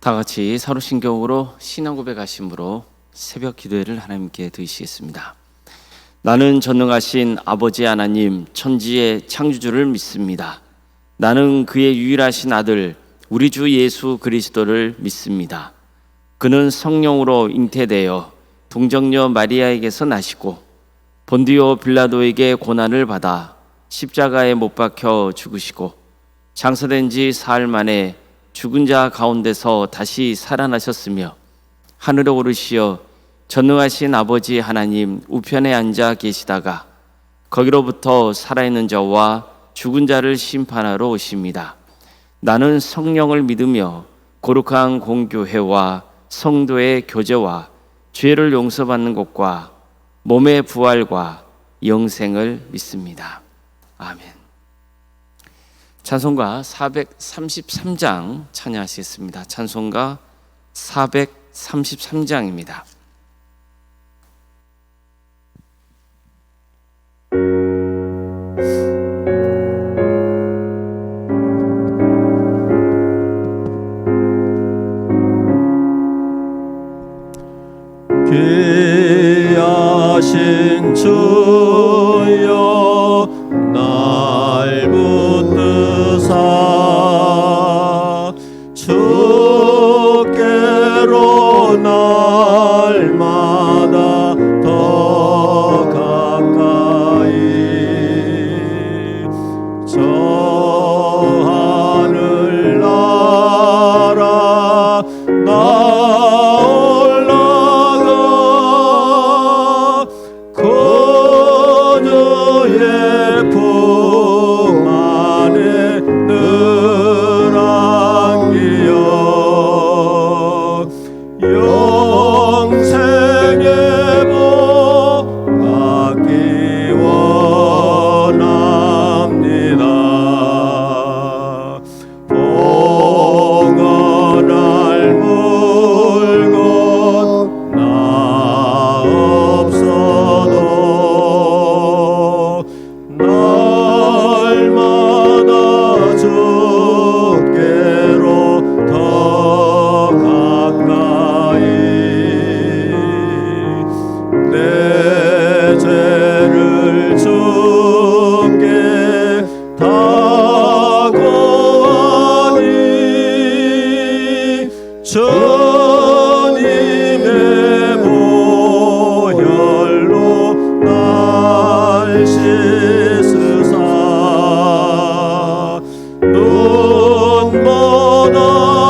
다 같이 사도신경으로 신앙 고백하심으로 새벽 기도회를 하나님께 드리시겠습니다. 나는 전능하신 아버지 하나님 천지의 창조주를 믿습니다. 나는 그의 유일하신 아들 우리 주 예수 그리스도를 믿습니다. 그는 성령으로 잉태되어 동정녀 마리아에게서 나시고 본디오 빌라도에게 고난을 받아 십자가에 못 박혀 죽으시고 장사된 지 사흘 만에 죽은 자 가운데서 다시 살아나셨으며 하늘에 오르시어 전능하신 아버지 하나님 우편에 앉아 계시다가 거기로부터 살아있는 자와 죽은 자를 심판하러 오십니다. 나는 성령을 믿으며 거룩한 공교회와 성도의 교제와 죄를 용서받는 것과 몸의 부활과 영생을 믿습니다. 아멘. 찬송가 433장 찬양하시겠습니다. 찬송가 433장입니다. 귀하신 주여 날 붙드사 주께로 날마다 더 가까이 저 하늘 나라 그녀의 품 안에 늘 안기어 영생의 복 받기 원합니다. 봉헌할 물건 나 없어도 날마다 주께로 더 가까이 내 죄를 주께 다 고하니 주님의 보혈로 날 씻으사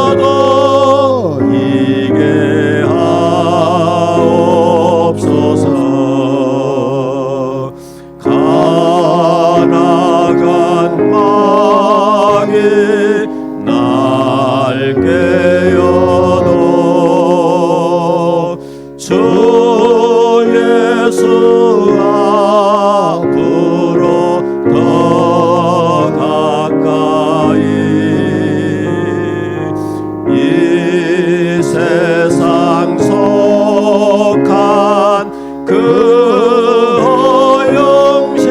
눈보다도 이게 하옵소서. 가나간 마귀 날 깨어도 주 예수 앞으로 더 가까이 이 세상 속한 그 허영신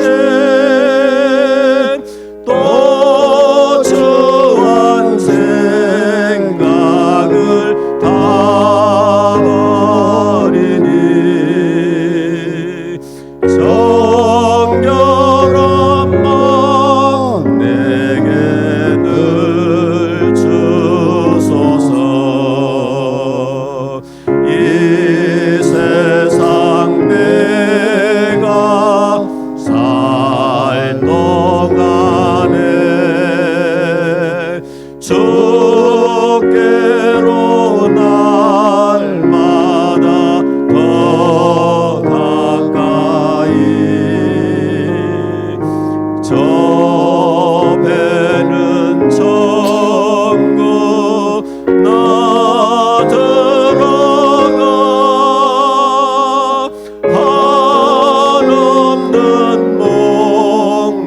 또 주한 생각을 다 버리니 정결한 마음 내게 늘 주소서. 이 세상 내가 살 동안에 주께로 날마다 더 가까이 저 배는 천국 나 들어가 한없는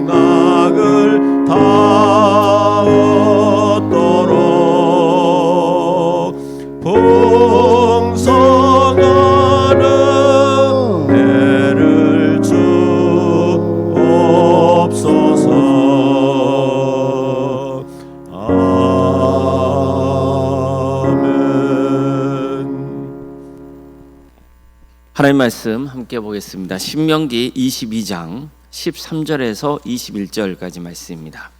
목락을 다 얻도록 풍성하는 애를 주옵소서. 하나님 말씀 함께 보겠습니다. 신명기 22장 13절에서 21절까지 말씀입니다.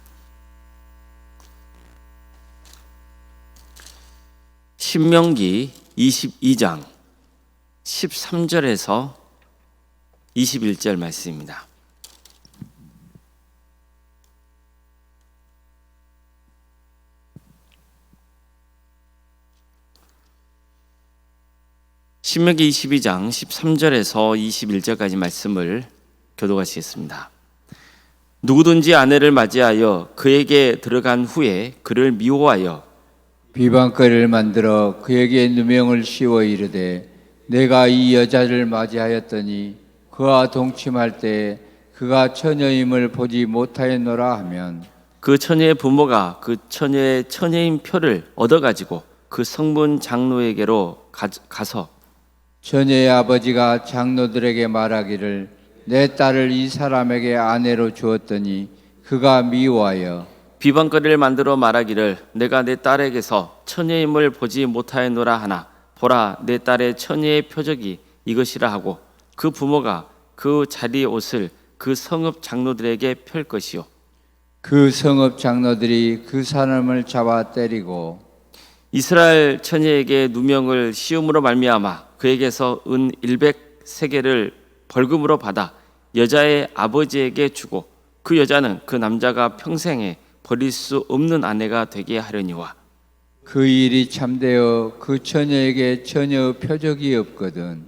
신명기 22장 13절에서 21절 말씀입니다. 신명기 22장 13절에서 21절까지 말씀을 교독하시겠습니다. 누구든지 아내를 맞이하여 그에게 들어간 후에 그를 미워하여 비방거리를 만들어 그에게 누명을 씌워 이르되 내가 이 여자를 맞이하였더니 그와 동침할 때 그가 처녀임을 보지 못하였노라 하면 그 처녀의 부모가 그 처녀의 처녀인 표를 얻어가지고 그 성문 장로에게로 가서 처녀의 아버지가 장로들에게 말하기를 내 딸을 이 사람에게 아내로 주었더니 그가 미워하여 비방거리를 만들어 말하기를 내가 내 딸에게서 처녀임을 보지 못하였노라 하나 보라 내 딸의 처녀의 표적이 이것이라 하고 그 부모가 그 자리 옷을 그 성읍 장로들에게 펼 것이요 그 성읍 장로들이 그 사람을 잡아 때리고 이스라엘 처녀에게 누명을 씌움으로 말미암아 그에게서 은 100세겔을 벌금으로 받아 여자의 아버지에게 주고 그 여자는 그 남자가 평생에 버릴 수 없는 아내가 되게 하려니와 그 일이 참되어 그 처녀에게 전혀 표적이 없거든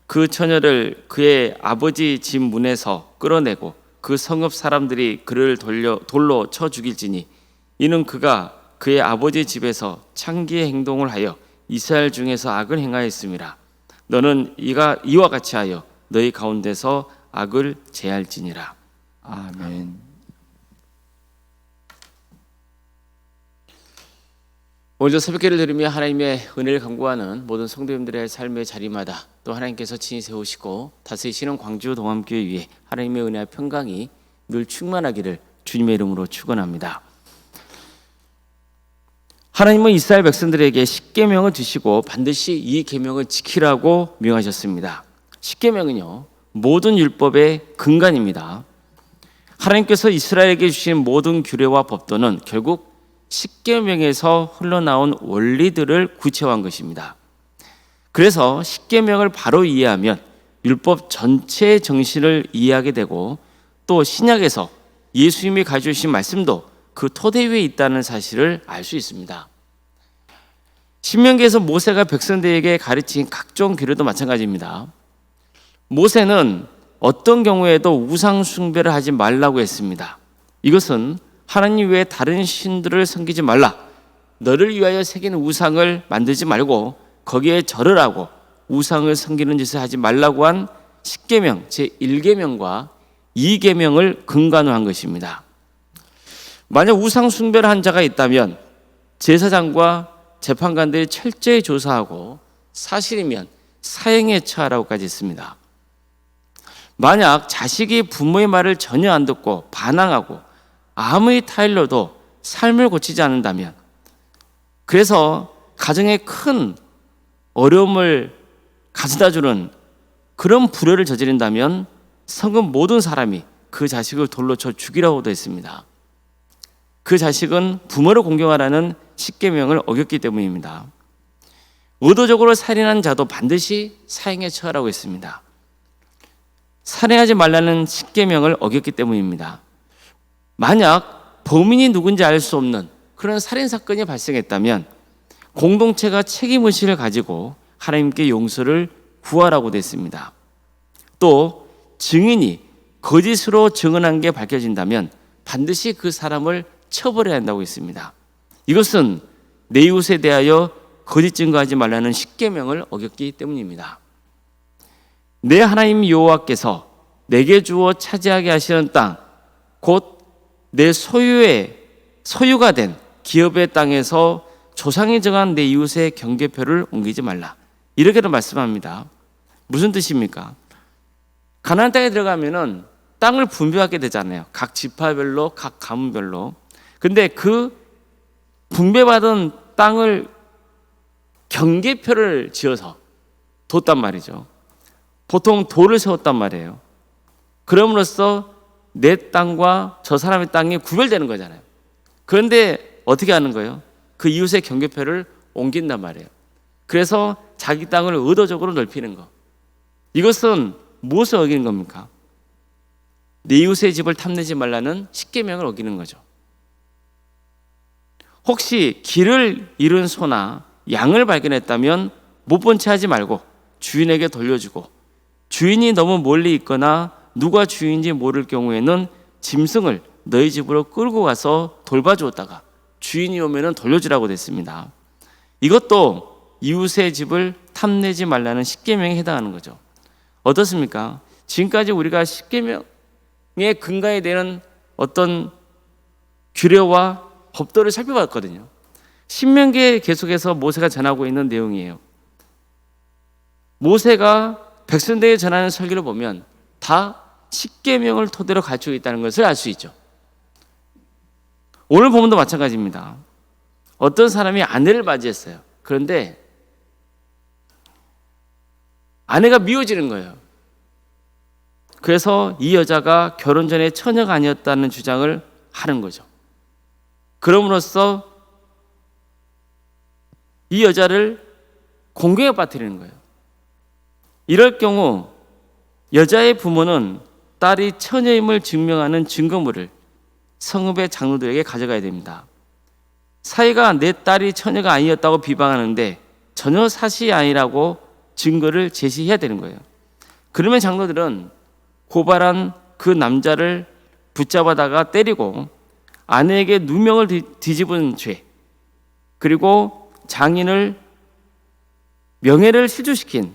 그 처녀를 그의 아버지 집 문에서 끌어내고 그 성읍 사람들이 그를 돌로 쳐 죽일지니 이는 그가 그의 아버지 집에서 창기의 행동을 하여 이스라엘 중에서 악을 행하였음이라. 너는 이와 같이 하여 너희 가운데서 악을 제할지니라. 아멘. 오늘 새벽기를 들으며 하나님의 은혜를 간구하는 모든 성도님들의 삶의 자리마다 또 하나님께서 친히 세우시고 다스리시는 광주 동암교회 위에 하나님의 은혜와 평강이 늘 충만하기를 주님의 이름으로 축원합니다. 하나님은 이스라엘 백성들에게 십계명을 주시고 반드시 이 계명을 지키라고 명하셨습니다. 십계명은요 모든 율법의 근간입니다. 하나님께서 이스라엘에게 주신 모든 규례와 법도는 결국 십계명에서 흘러나온 원리들을 구체화한 것입니다. 그래서 십계명을 바로 이해하면 율법 전체의 정신을 이해하게 되고 또 신약에서 예수님이 가져오신 말씀도 그 토대 위에 있다는 사실을 알 수 있습니다. 신명기에서 모세가 백성들에게 가르친 각종 규례도 마찬가지입니다. 모세는 어떤 경우에도 우상 숭배를 하지 말라고 했습니다. 이것은 하나님 외에 다른 신들을 섬기지 말라. 너를 위하여 새긴 우상을 만들지 말고 거기에 절을 하고 우상을 섬기는 짓을 하지 말라고 한 십계명 제1계명과 2계명을 근간으로 한 것입니다. 만약 우상 숭배를 한 자가 있다면 제사장과 재판관들이 철저히 조사하고 사실이면 사형에 처하라고까지 했습니다. 만약 자식이 부모의 말을 전혀 안 듣고 반항하고 아무리 타일러도 삶을 고치지 않는다면 그래서 가정에 큰 어려움을 가져다 주는 그런 불효를 저지른다면 성읍 모든 사람이 그 자식을 돌로 쳐 죽이라고도 했습니다. 그 자식은 부모를 공경하라는 십계명을 어겼기 때문입니다. 의도적으로 살인한 자도 반드시 사형에 처하라고 했습니다. 살인하지 말라는 십계명을 어겼기 때문입니다. 만약 범인이 누군지 알 수 없는 그런 살인 사건이 발생했다면 공동체가 책임의식을 가지고 하나님께 용서를 구하라고 됐습니다. 또 증인이 거짓으로 증언한 게 밝혀진다면 반드시 그 사람을 처벌해야 한다고 했습니다. 이것은 내 이웃에 대하여 거짓 증거하지 말라는 십계명을 어겼기 때문입니다. 내 하나님 여호와께서 내게 주어 차지하게 하시는 땅, 곧 내 소유가 된 기업의 땅에서 조상이 정한 내 이웃의 경계표를 옮기지 말라. 이렇게도 말씀합니다. 무슨 뜻입니까? 가나안 땅에 들어가면은 땅을 분배하게 되잖아요. 각 지파별로, 각 가문별로. 근데 그 분배받은 땅을 경계표를 지어서 뒀단 말이죠. 보통 돌을 세웠단 말이에요. 그럼으로써 내 땅과 저 사람의 땅이 구별되는 거잖아요. 그런데 어떻게 하는 거예요? 그 이웃의 경계표를 옮긴단 말이에요. 그래서 자기 땅을 의도적으로 넓히는 거. 이것은 무엇을 어기는 겁니까? 내 이웃의 집을 탐내지 말라는 십계명을 어기는 거죠. 혹시 길을 잃은 소나 양을 발견했다면 못 본 채 하지 말고 주인에게 돌려주고, 주인이 너무 멀리 있거나 누가 주인인지 모를 경우에는 짐승을 너희 집으로 끌고 가서 돌봐주었다가 주인이 오면 돌려주라고 됐습니다. 이것도 이웃의 집을 탐내지 말라는 십계명에 해당하는 거죠. 어떻습니까? 지금까지 우리가 십계명의 근간이 되는 어떤 규례와 법도를 살펴봤거든요. 신명기에 계속해서 모세가 전하고 있는 내용이에요. 모세가 백성들에게 전하는 설교를 보면 다 십계명을 토대로 갖추고 있다는 것을 알 수 있죠. 오늘 본문도 마찬가지입니다. 어떤 사람이 아내를 맞이했어요. 그런데 아내가 미워지는 거예요. 그래서 이 여자가 결혼 전에 처녀가 아니었다는 주장을 하는 거죠. 그럼으로써 이 여자를 공경에 빠뜨리는 거예요. 이럴 경우 여자의 부모는 딸이 처녀임을 증명하는 증거물을 성읍의 장로들에게 가져가야 됩니다. 사이가 내 딸이 처녀가 아니었다고 비방하는데 전혀 사실이 아니라고 증거를 제시해야 되는 거예요. 그러면 장로들은 고발한 그 남자를 붙잡아다가 때리고 아내에게 누명을 뒤집은 죄, 그리고 장인을 명예를 실추시킨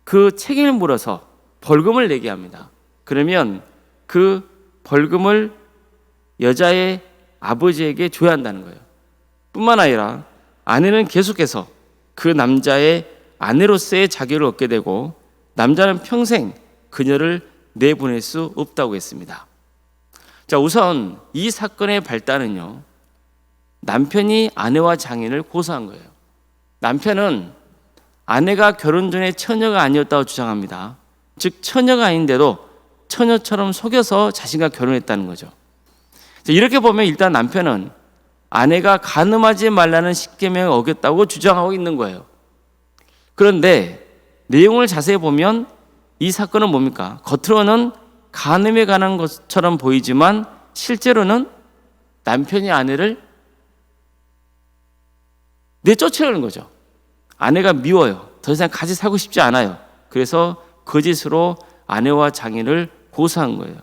그 책임을 물어서 벌금을 내게 합니다. 그러면 그 벌금을 여자의 아버지에게 줘야 한다는 거예요. 뿐만 아니라 아내는 계속해서 그 남자의 아내로서의 자격을 얻게 되고 남자는 평생 그녀를 내보낼 수 없다고 했습니다. 자, 우선 이 사건의 발단은요, 남편이 아내와 장인을 고소한 거예요. 남편은 아내가 결혼 전에 처녀가 아니었다고 주장합니다. 즉 처녀가 아닌데도 처녀처럼 속여서 자신과 결혼했다는 거죠. 자, 이렇게 보면 일단 남편은 아내가 간음하지 말라는 십계명을 어겼다고 주장하고 있는 거예요. 그런데 내용을 자세히 보면 이 사건은 뭡니까? 겉으로는 간음에 관한 것처럼 보이지만 실제로는 남편이 아내를 내쫓으려는 거죠. 아내가 미워요. 더 이상 같이 살고 싶지 않아요. 그래서 거짓으로 아내와 장인을 고소한 거예요.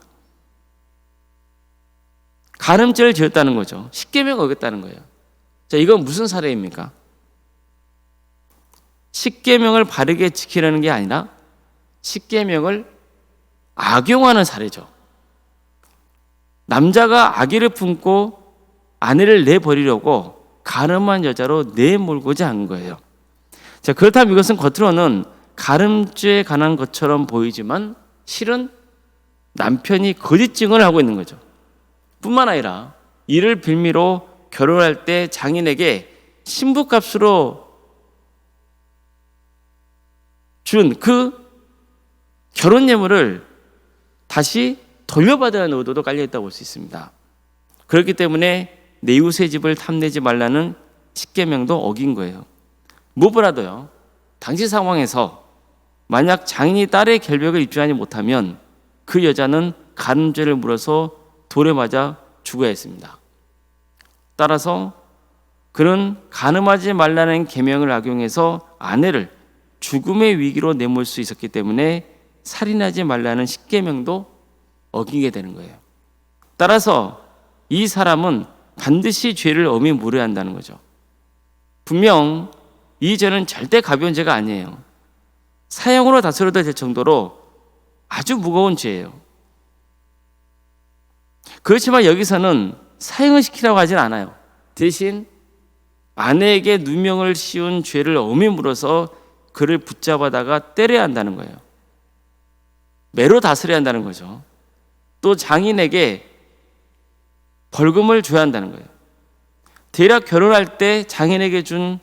간음죄를 지었다는 거죠. 십계명을 어겼다는 거예요. 자, 이건 무슨 사례입니까? 십계명을 바르게 지키려는 게 아니라 십계명을 악용하는 사례죠. 남자가 악의를 품고 아내를 내버리려고 간음한 여자로 내몰고자 한 거예요. 자, 그렇다면 이것은 겉으로는 간음죄에 관한 것처럼 보이지만 실은 남편이 거짓 증언을 하고 있는 거죠. 뿐만 아니라 이를 빌미로 결혼할 때 장인에게 신부값으로 준 그 결혼 예물을 다시 돌려받으라는 의도도 깔려있다고 볼 수 있습니다. 그렇기 때문에 내 이웃의 집을 탐내지 말라는 십계명도 어긴 거예요. 무엇보다도요, 당시 상황에서 만약 장인이 딸의 결백을 입증하지 못하면 그 여자는 간음죄를 물어서 돌에 맞아 죽어야 했습니다. 따라서 그는 간음하지 말라는 계명을 악용해서 아내를 죽음의 위기로 내몰 수 있었기 때문에 살인하지 말라는 십계명도 어기게 되는 거예요. 따라서 이 사람은 반드시 죄를 엄히 물어야 한다는 거죠. 분명 이 죄는 절대 가벼운 죄가 아니에요. 사형으로 다스려도 될 정도로 아주 무거운 죄예요. 그렇지만 여기서는 사형을 시키라고 하진 않아요. 대신 아내에게 누명을 씌운 죄를 엄히 물어서 그를 붙잡아다가 때려야 한다는 거예요. 매로 다스려야 한다는 거죠. 또 장인에게 벌금을 줘야 한다는 거예요. 대략 결혼할 때 장인에게서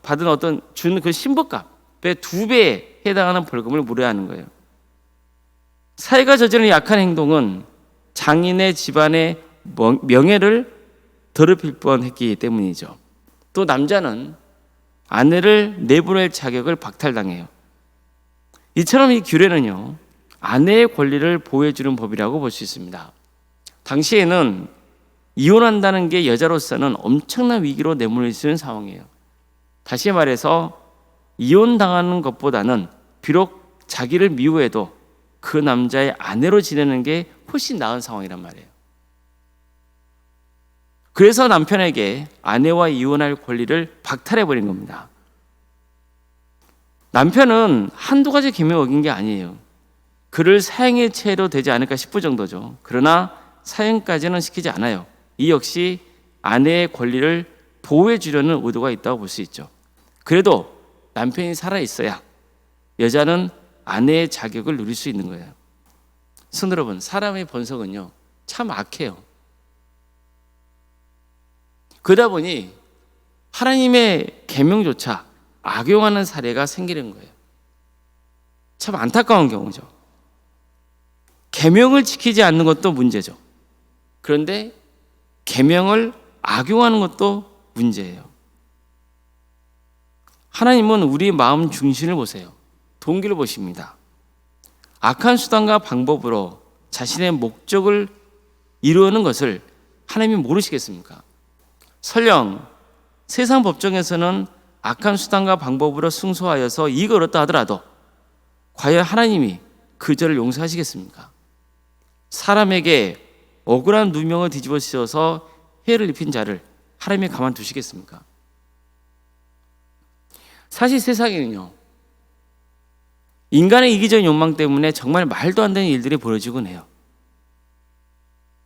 받은 준 그 신부값, 2배에 해당하는 벌금을 물어야 하는 거예요. 사회가 저지르는 약한 행동은 장인의 집안의 명예를 더럽힐 뻔했기 때문이죠. 또 남자는 아내를 내보낼 자격을 박탈당해요. 이처럼 이 규례는요, 아내의 권리를 보호해주는 법이라고 볼 수 있습니다. 당시에는 이혼한다는 게 여자로서는 엄청난 위기로 내몰릴 수 있는 상황이에요. 다시 말해서 이혼당하는 것보다는 비록 자기를 미워해도 그 남자의 아내로 지내는 게 훨씬 나은 상황이란 말이에요. 그래서 남편에게 아내와 이혼할 권리를 박탈해버린 겁니다. 남편은 한두 가지 계명을 어긴 게 아니에요. 그를 사형의 채로 되지 않을까 싶을 정도죠. 그러나 사형까지는 시키지 않아요. 이 역시 아내의 권리를 보호해 주려는 의도가 있다고 볼 수 있죠. 그래도 남편이 살아있어야 여자는 아내의 자격을 누릴 수 있는 거예요. 성도 여러분, 사람의 본성은요 참 악해요. 그러다 보니 하나님의 계명조차 악용하는 사례가 생기는 거예요. 참 안타까운 경우죠. 계명을 지키지 않는 것도 문제죠. 그런데 계명을 악용하는 것도 문제예요. 하나님은 우리 마음 중심을 보세요. 동기를 보십니다. 악한 수단과 방법으로 자신의 목적을 이루는 것을 하나님이 모르시겠습니까? 설령 세상 법정에서는 악한 수단과 방법으로 승소하여서 이익을 얻다 하더라도 과연 하나님이 그 죄를 용서하시겠습니까? 사람에게 억울한 누명을 뒤집어 씌워서 해를 입힌 자를 하나님이 가만두시겠습니까? 사실 세상에는요, 인간의 이기적인 욕망 때문에 정말 말도 안 되는 일들이 벌어지곤 해요.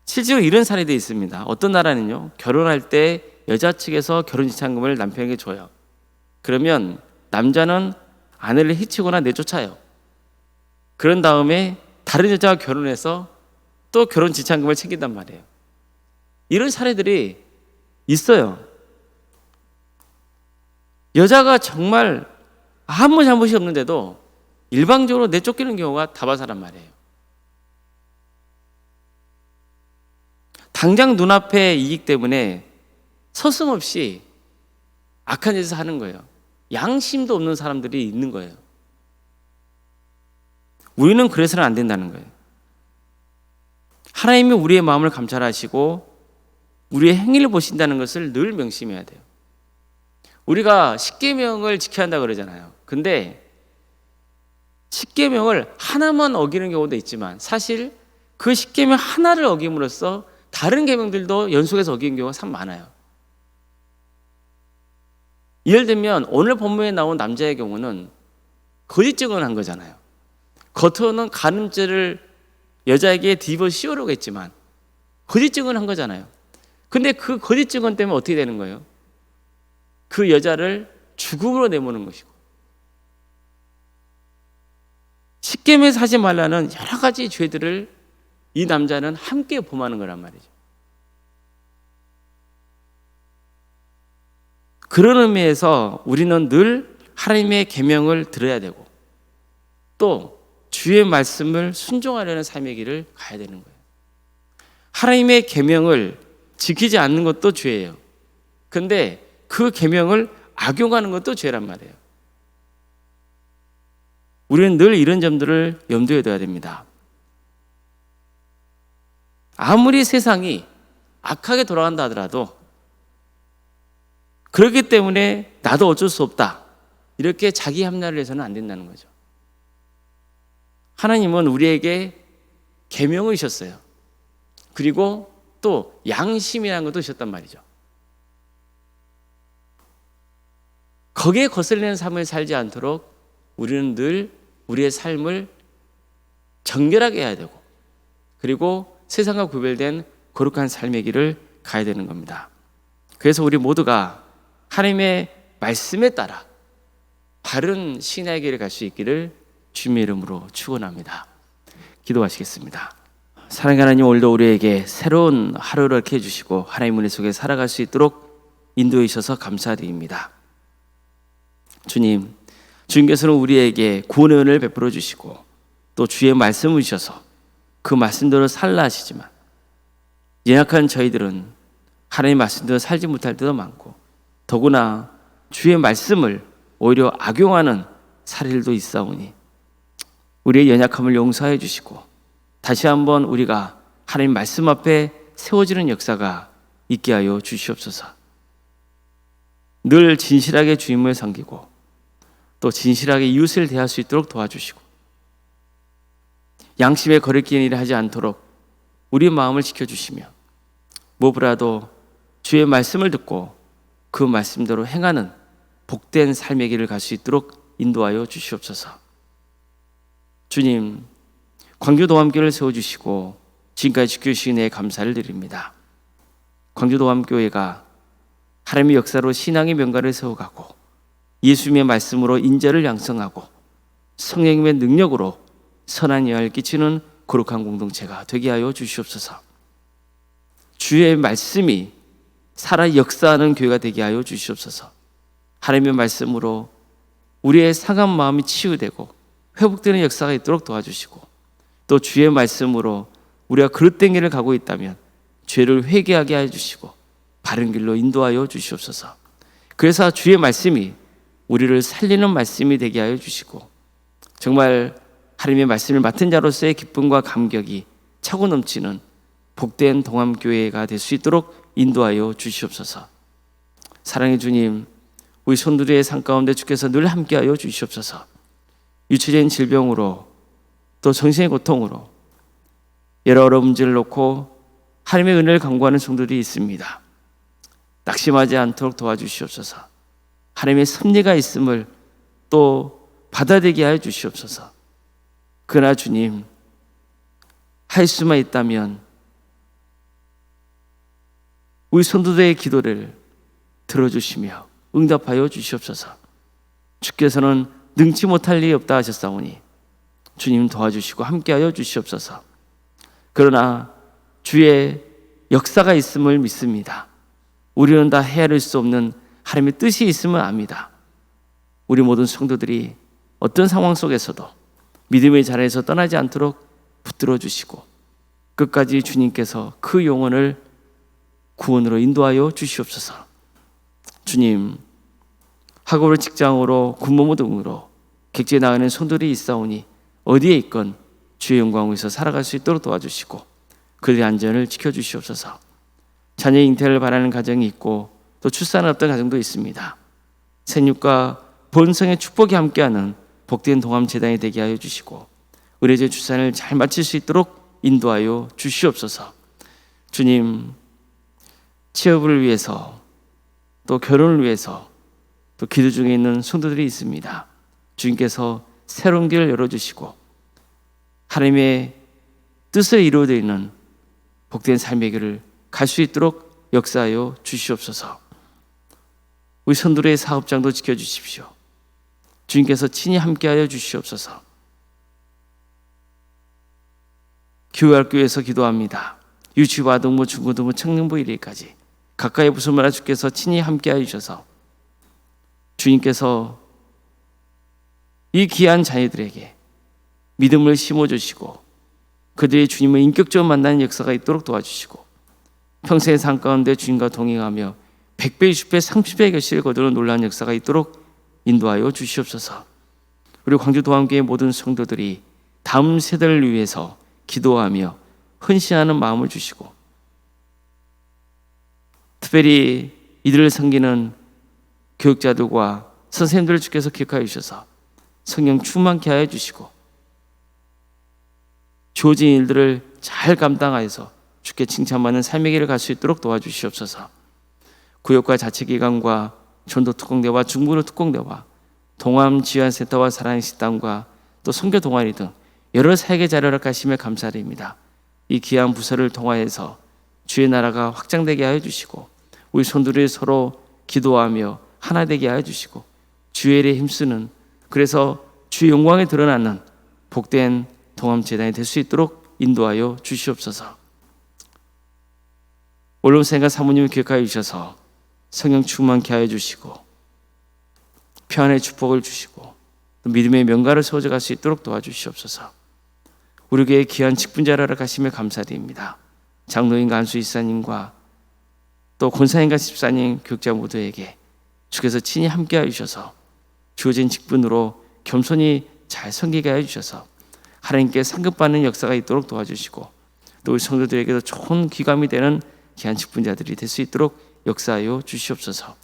실제로 이런 사례도 있습니다. 어떤 나라는요, 결혼할 때 여자 측에서 결혼지참금을 남편에게 줘요. 그러면 남자는 아내를 해치거나 내쫓아요. 그런 다음에 다른 여자와 결혼해서 또 결혼지참금을 챙긴단 말이에요. 이런 사례들이 있어요. 여자가 정말 아무 잘못이 없는데도 일방적으로 내쫓기는 경우가 다반사란 말이에요. 당장 눈앞의 이익 때문에 서슴없이 악한 짓을 하는 거예요. 양심도 없는 사람들이 있는 거예요. 우리는 그래서는 안 된다는 거예요. 하나님이 우리의 마음을 감찰하시고 우리의 행위를 보신다는 것을 늘 명심해야 돼요. 우리가 십계명을 지켜야 한다고 그러잖아요. 근데 십계명을 하나만 어기는 경우도 있지만 사실 그 십계명 하나를 어김으로써 다른 계명들도 연속해서 어기는 경우가 참 많아요. 예를 들면 오늘 본문에 나온 남자의 경우는 거짓 증언한 거잖아요. 겉으로는 간음죄를 여자에게 뒤집어 씌우려고 했지만 거짓 증언한 거잖아요. 근데 그 거짓 증언 때문에 어떻게 되는 거예요? 그 여자를 죽음으로 내모는 것이고, 십계명에서 하지 말라는 여러 가지 죄들을 이 남자는 함께 범하는 거란 말이죠. 그런 의미에서 우리는 늘 하나님의 계명을 들어야 되고 또 주의 말씀을 순종하려는 삶의 길을 가야 되는 거예요. 하나님의 계명을 지키지 않는 것도 죄예요. 근데 그 계명을 악용하는 것도 죄란 말이에요. 우리는 늘 이런 점들을 염두에 둬야 됩니다. 아무리 세상이 악하게 돌아간다 하더라도 그렇기 때문에 나도 어쩔 수 없다, 이렇게 자기 합리화를 해서는 안 된다는 거죠. 하나님은 우리에게 계명을 주셨어요. 그리고 또 양심이라는 것도 주셨단 말이죠. 거기에 거슬리는 삶을 살지 않도록 우리는 늘 우리의 삶을 정결하게 해야 되고, 그리고 세상과 구별된 거룩한 삶의 길을 가야 되는 겁니다. 그래서 우리 모두가 하나님의 말씀에 따라 바른 신앙의 길을 갈 수 있기를 주님의 이름으로 축원합니다. 기도하시겠습니다. 사랑하는 하나님, 오늘도 우리에게 새로운 하루를 이렇게 해주시고 하나님 은혜 속에 살아갈 수 있도록 인도해 주셔서 감사드립니다. 주님, 주님께서는 우리에게 구원의 은혜를 베풀어 주시고 또 주의 말씀을 주셔서 그 말씀대로 살라 하시지만 연약한 저희들은 하나님의 말씀대로 살지 못할 때도 많고 더구나 주의 말씀을 오히려 악용하는 사례들도 있사오니 우리의 연약함을 용서해 주시고 다시 한번 우리가 하나님 말씀 앞에 세워지는 역사가 있게 하여 주시옵소서. 늘 진실하게 주님을 섬기고 또 진실하게 이웃을 대할 수 있도록 도와주시고 양심의 거리끼는 일을 하지 않도록 우리의 마음을 지켜주시며 무엇보다도 주의 말씀을 듣고 그 말씀대로 행하는 복된 삶의 길을 갈 수 있도록 인도하여 주시옵소서. 주님, 광주도함교회를 세워주시고 지금까지 지켜주신 애 감사를 드립니다. 광주도함교회가 하나님의 역사로 신앙의 명가를 세워가고 예수님의 말씀으로 인자를 양성하고 성령님의 능력으로 선한 영향을 끼치는 거룩한 공동체가 되게 하여 주시옵소서. 주의 말씀이 살아 역사하는 교회가 되게 하여 주시옵소서. 하나님의 말씀으로 우리의 상한 마음이 치유되고 회복되는 역사가 있도록 도와주시고 또 주의 말씀으로 우리가 그릇된 길을 가고 있다면 죄를 회개하게 해주시고 바른 길로 인도하여 주시옵소서. 그래서 주의 말씀이 우리를 살리는 말씀이 되게 하여 주시고 정말 하나님의 말씀을 맡은 자로서의 기쁨과 감격이 차고 넘치는 복된 동암교회가 될 수 있도록 인도하여 주시옵소서. 사랑의 주님, 우리 손들의 삶 가운데 주께서 늘 함께하여 주시옵소서. 유치적인 질병으로 또 정신의 고통으로 여러 문제를 놓고 하나님의 은혜를 간구하는 성도들이 있습니다. 낙심하지 않도록 도와주시옵소서. 하나님의 섭리가 있음을 또 받아들이게 하여 주시옵소서. 그러나 주님, 할 수만 있다면 우리 성도들의 기도를 들어주시며 응답하여 주시옵소서. 주께서는 능치 못할 일이 없다 하셨사오니 주님 도와주시고 함께하여 주시옵소서. 그러나 주의 역사가 있음을 믿습니다. 우리는 다 헤아릴 수 없는 하나님의 뜻이 있음을 압니다. 우리 모든 성도들이 어떤 상황 속에서도 믿음의 자리에서 떠나지 않도록 붙들어 주시고 끝까지 주님께서 그 영혼을 구원으로 인도하여 주시옵소서. 주님, 학업을 직장으로 군복무 등으로 객지에 나가는 성도들이 있사오니 어디에 있건 주의 영광 위에서 살아갈 수 있도록 도와주시고 그들의 안전을 지켜주시옵소서. 자녀 잉태를 바라는 가정이 있고 또 출산을 앞둔 가정도 있습니다. 생육과 본성의 축복이 함께하는 복된 동암재단이 되게 하여 주시고 의뢰제 출산을 잘 마칠 수 있도록 인도하여 주시옵소서. 주님, 취업을 위해서 또 결혼을 위해서 또 기도 중에 있는 성도들이 있습니다. 주님께서 새로운 길을 열어주시고 하나님의 뜻을 이루어드리는 복된 삶의 길을 갈 수 있도록 역사하여 주시옵소서. 우리 성도들의 사업장도 지켜주십시오. 주님께서 친히 함께하여 주시옵소서. 교회학교에서 기도합니다. 유치부, 아동부, 중고등부, 청년부 1위까지 가까이 부수마라 주께서 친히 함께하여 주셔서 주님께서 이 귀한 자녀들에게 믿음을 심어주시고 그들이 주님을 인격적으로 만나는 역사가 있도록 도와주시고 평생의 삶 가운데 주님과 동행하며 100배, 20배, 30배의 결실을 거두는 놀라운 역사가 있도록 인도하여 주시옵소서. 우리 광주도함교회 모든 성도들이 다음 세대를 위해서 기도하며 헌신하는 마음을 주시고 특별히 이들을 섬기는 교육자들과 선생님들을 주께서 기억하여 주셔서 성령 충만케 하여 주시고 주어진 일들을 잘 감당하여서 주께 칭찬받는 삶의 길을 갈 수 있도록 도와주시옵소서. 구역과 자치기관과 전도특공대와 중부로 특공대와 동암지원센터와 사랑의 식당과 또 선교 동아리 등 여러 사역의 자료를 허락하시며 감사드립니다. 이 귀한 부서를 통하여서 주의 나라가 확장되게 하여 주시고 우리 손들이 서로 기도하며 하나 되게 하여 주시고 주의 일에 힘쓰는 그래서 주의 영광에 드러나는 복된 동암재단이 될 수 있도록 인도하여 주시옵소서. 올림생과 사모님을 기억하여 주셔서 성령 충만케 하여 주시고 평안의 축복을 주시고 믿음의 명가를 세워져 갈 수 있도록 도와주시옵소서. 우리 교회 귀한 직분자를 가시며 감사드립니다. 장로인과 안수 이사님과 또 권사님과 집사님, 교육자 모두에게 주께서 친히 함께하여 주셔서 주어진 직분으로 겸손히 잘 섬기게 하여 주셔서 하나님께 상급받는 역사가 있도록 도와주시고 또 우리 성도들에게도 좋은 귀감이 되는 귀한 직분자들이 될 수 있도록 역사하여 주시옵소서.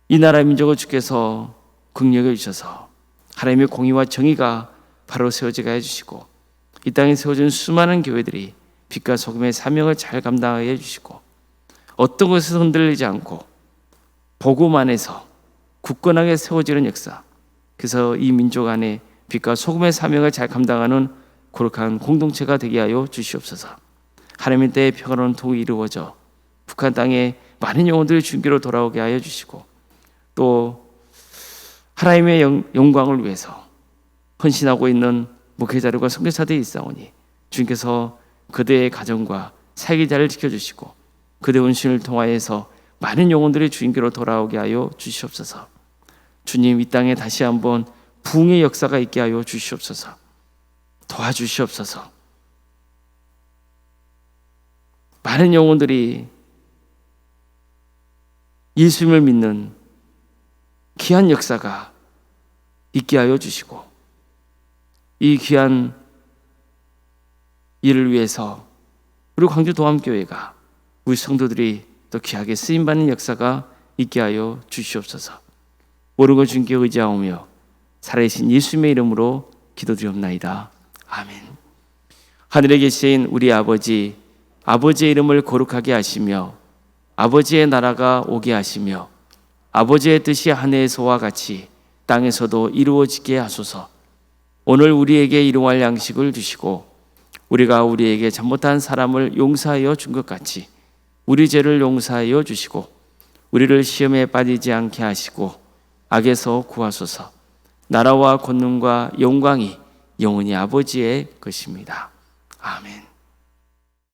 이 나라 민족을 주께서 긍휼히 주셔서 하나님의 공의와 정의가 바로 세워지게 해주시고 이 땅에 세워진 수많은 교회들이 빛과 소금의 사명을 잘 감당하게 해주시고 어떤 것에서 흔들리지 않고 복음 안에서 굳건하게 세워지는 역사, 그래서 이 민족 안에 빛과 소금의 사명을 잘 감당하는 거룩한 공동체가 되게 하여 주시옵소서. 하나님의 때에 평화로운 통일이 이루어져 북한 땅에 많은 영혼들이 주님께로 돌아오게 하여 주시고 또 하나님의 영광을 위해서 헌신하고 있는 목회자들과 선교사들이 있사오니 주님께서 그들의 가정과 살기자를 지켜주시고 그들의 헌신을 통하여서 많은 영혼들이 주님께로 돌아오게 하여 주시옵소서. 주님, 이 땅에 다시 한번 부흥의 역사가 있게 하여 주시옵소서. 도와주시옵소서. 많은 영혼들이 예수님을 믿는 귀한 역사가 있게 하여 주시고 이 귀한 일을 위해서 우리 광주 도암교회가 우리 성도들이 또 귀하게 쓰임받는 역사가 있게 하여 주시옵소서. 모든 걸 주님께 의지하오며 살아계신 예수님의 이름으로 기도드리옵나이다. 아멘. 하늘에 계신 우리 아버지, 아버지의 이름을 거룩하게 하시며 아버지의 나라가 오게 하시며 아버지의 뜻이 하늘에서와 같이 땅에서도 이루어지게 하소서. 오늘 우리에게 일용할 양식을 주시고 우리가 우리에게 잘못한 사람을 용서하여 준 것 같이 우리 죄를 용서하여 주시고 우리를 시험에 빠지지 않게 하시고 악에서 구하소서. 나라와 권능과 영광이 영원히 아버지의 것입니다. 아멘.